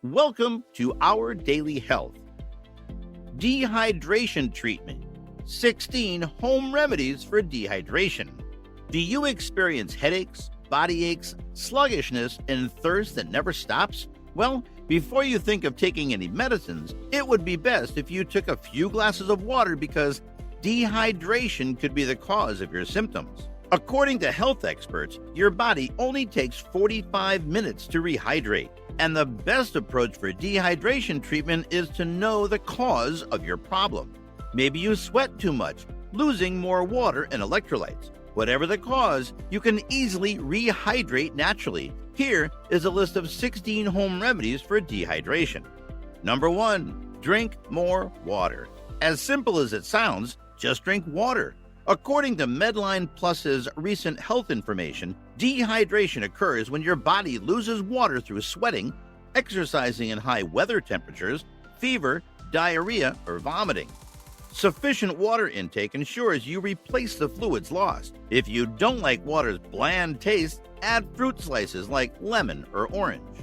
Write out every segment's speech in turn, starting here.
Welcome to Our Daily Health. Dehydration treatment. 16 home remedies for dehydration. Do you experience headaches, body aches, sluggishness, and thirst that never stops? Well, before you think of taking any medicines, it would be best if you took a few glasses of water because dehydration could be the cause of your symptoms. According to health experts, your body only takes 45 minutes to rehydrate, and the best approach for dehydration treatment is to know the cause of your problem. Maybe you sweat too much, losing more water and electrolytes. Whatever the cause, you can easily rehydrate naturally. Here is a list of 16 home remedies for dehydration. Number 1. Drink more water. As simple as it sounds, just drink water. According to Medline Plus's recent health information, dehydration occurs when your body loses water through sweating, exercising in high weather temperatures, fever, diarrhea, or vomiting. Sufficient water intake ensures you replace the fluids lost. If you don't like water's bland taste, add fruit slices like lemon or orange.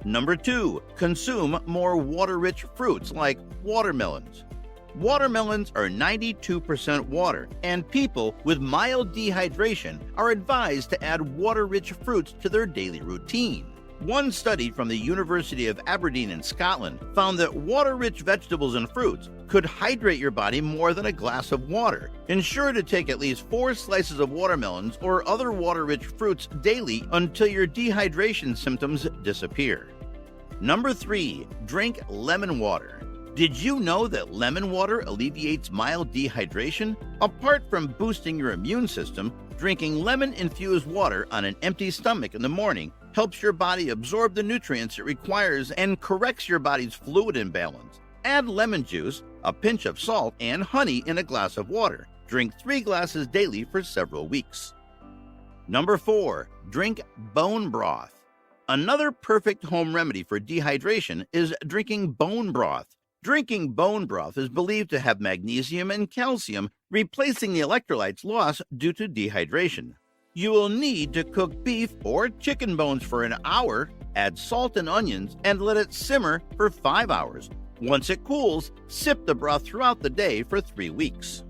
Number 2. Consume more water-rich fruits like watermelons. Watermelons are 92% water, and people with mild dehydration are advised to add water-rich fruits to their daily routine. One study from the University of Aberdeen in Scotland found that water-rich vegetables and fruits could hydrate your body more than a glass of water. Ensure to take at least 4 slices of watermelons or other water-rich fruits daily until your dehydration symptoms disappear. Number 3. Drink lemon water. Did you know that lemon water alleviates mild dehydration? Apart from boosting your immune system, drinking lemon-infused water on an empty stomach in the morning helps your body absorb the nutrients it requires and corrects your body's fluid imbalance. Add lemon juice, a pinch of salt, and honey in a glass of water. Drink 3 glasses daily for several weeks. Number 4. Drink bone broth. Another perfect home remedy for dehydration is drinking bone broth. Drinking bone broth is believed to have magnesium and calcium, replacing the electrolytes lost due to dehydration. You will need to cook beef or chicken bones for an hour, add salt and onions, and let it simmer for 5 hours. Once it cools, sip the broth throughout the day for 3 weeks.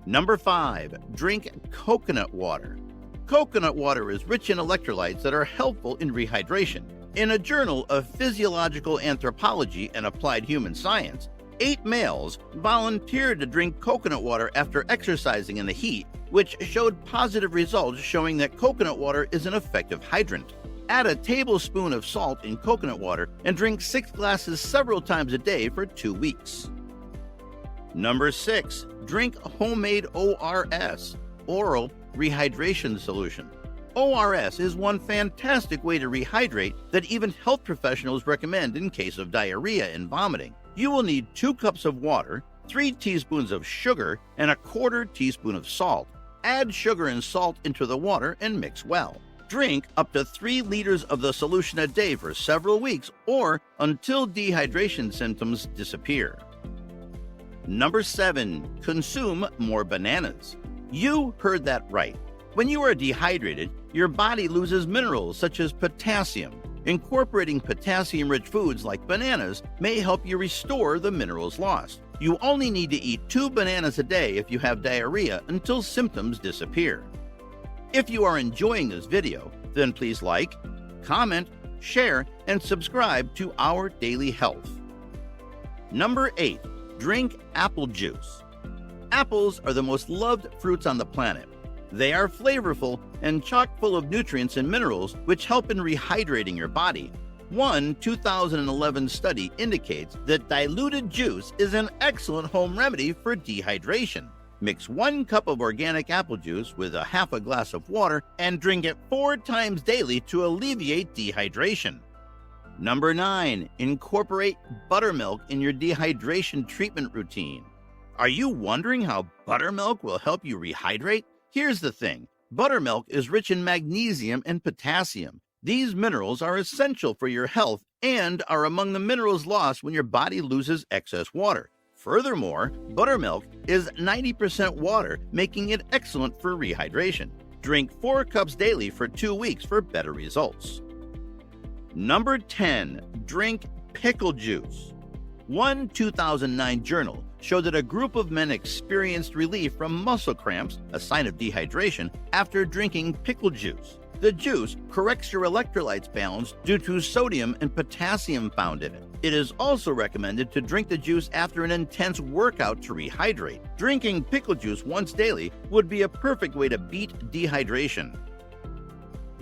Number 5. Drink coconut water. Coconut water is rich in electrolytes that are helpful in rehydration. In a journal of physiological anthropology and applied human science, 8 males volunteered to drink coconut water after exercising in the heat, which showed positive results showing that coconut water is an effective hydrant. Add a tablespoon of salt in coconut water and drink 6 glasses several times a day for 2 weeks. Number 6. Drink homemade ORS, oral rehydration solution. ORS is one fantastic way to rehydrate that even health professionals recommend in case of diarrhea and vomiting. You will need 2 cups of water, 3 teaspoons of sugar, and a 1/4 teaspoon of salt. Add sugar and salt into the water and mix well. Drink up to 3 liters of the solution a day for several weeks or until dehydration symptoms disappear. Number 7. Consume more bananas. You heard that right. When you are dehydrated, your body loses minerals such as potassium. Incorporating potassium-rich foods like bananas may help you restore the minerals lost. You only need to eat 2 bananas a day if you have diarrhea until symptoms disappear. If you are enjoying this video, then please like, comment, share, and subscribe to Our Daily Health. Number 8. Drink apple juice. Apples are the most loved fruits on the planet. They are flavorful and chock full of nutrients and minerals which help in rehydrating your body. One 2011 study indicates that diluted juice is an excellent home remedy for dehydration. Mix 1 cup of organic apple juice with a half a glass of water and drink it 4 times daily to alleviate dehydration. Number 9. Incorporate buttermilk in your dehydration treatment routine. Are you wondering how buttermilk will help you rehydrate? Here's the thing. Buttermilk is rich in magnesium and potassium. These minerals are essential for your health and are among the minerals lost when your body loses excess water. Furthermore, buttermilk is 90% water, making it excellent for rehydration. Drink 4 cups daily for 2 weeks for better results. Number 10. Drink pickle juice. One 2009 journal showed that a group of men experienced relief from muscle cramps, a sign of dehydration, after drinking pickle juice. The juice corrects your electrolytes balance due to sodium and potassium found in it. It is also recommended to drink the juice after an intense workout to rehydrate. Drinking pickle juice once daily would be a perfect way to beat dehydration.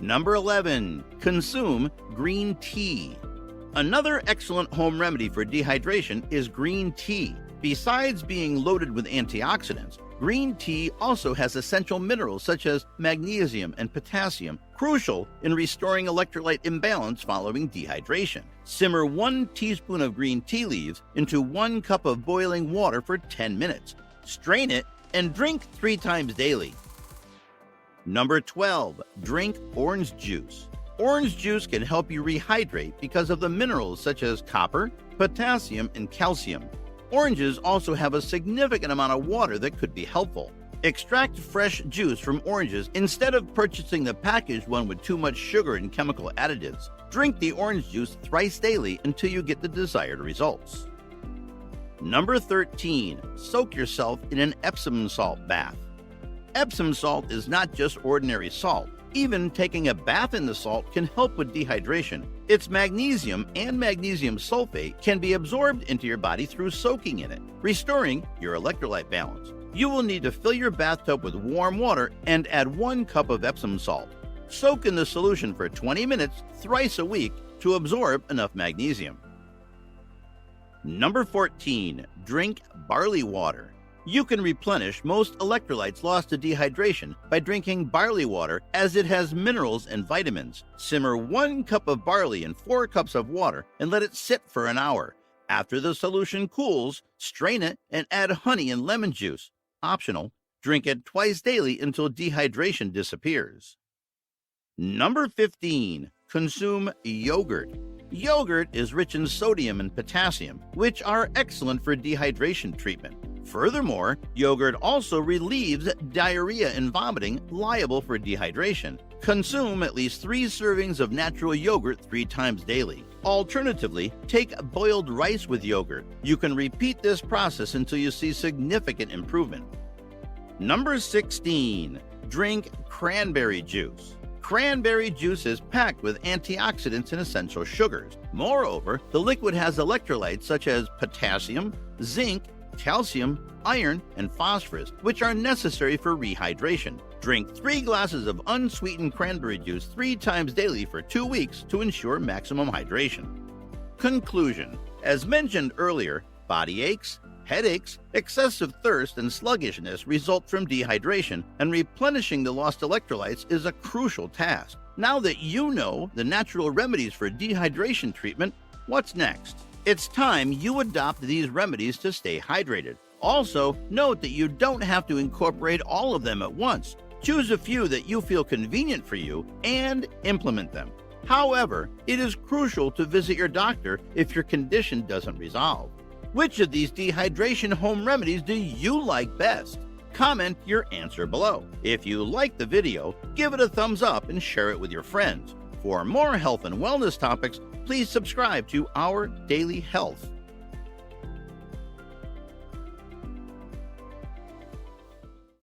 Number 11. Consume green tea. Another excellent home remedy for dehydration is green tea. Besides being loaded with antioxidants, green tea also has essential minerals such as magnesium and potassium, crucial in restoring electrolyte imbalance following dehydration. Simmer 1 teaspoon of green tea leaves into 1 cup of boiling water for 10 minutes. Strain it and drink 3 times daily. Number 12. Drink orange juice. Orange juice can help you rehydrate because of the minerals such as copper, potassium, and calcium. Oranges also have a significant amount of water that could be helpful. Extract fresh juice from oranges instead of purchasing the packaged one with too much sugar and chemical additives. Drink the orange juice thrice daily until you get the desired results. Number 13. Soak yourself in an Epsom salt bath. Epsom salt is not just ordinary salt. Even taking a bath in the salt can help with dehydration. Its magnesium and magnesium sulfate can be absorbed into your body through soaking in it, restoring your electrolyte balance. You will need to fill your bathtub with warm water and add 1 cup of Epsom salt. Soak in the solution for 20 minutes thrice a week to absorb enough magnesium. Number 14. Drink barley water. You can replenish most electrolytes lost to dehydration by drinking barley water, as it has minerals and vitamins. Simmer 1 cup of barley in 4 cups of water and let it sit for an hour. After the solution cools, strain it and add honey and lemon juice. Optional. Drink it twice daily until dehydration disappears. Number 15. Consume yogurt. Yogurt is rich in sodium and potassium, which are excellent for dehydration treatment. Furthermore, yogurt also relieves diarrhea and vomiting liable for dehydration. Consume at least 3 servings of natural yogurt 3 times daily. Alternatively, take boiled rice with yogurt. You can repeat this process until you see significant improvement. Number 16. Drink cranberry juice. Cranberry juice is packed with antioxidants and essential sugars. Moreover, the liquid has electrolytes such as potassium, zinc, calcium, iron, and phosphorus, which are necessary for rehydration. Drink 3 glasses of unsweetened cranberry juice 3 times daily for 2 weeks to ensure maximum hydration. Conclusion. As mentioned earlier, body aches, headaches, excessive thirst, and sluggishness result from dehydration, and replenishing the lost electrolytes is a crucial task. Now that you know the natural remedies for dehydration treatment, what's next? It's time you adopt these remedies to stay hydrated. Also, note that you don't have to incorporate all of them at once. Choose a few that you feel convenient for you and implement them. However, it is crucial to visit your doctor if your condition doesn't resolve. Which of these dehydration home remedies do you like best? Comment your answer below. If you like the video, give it a thumbs up and share it with your friends. For more health and wellness topics, please subscribe to Our Daily Health.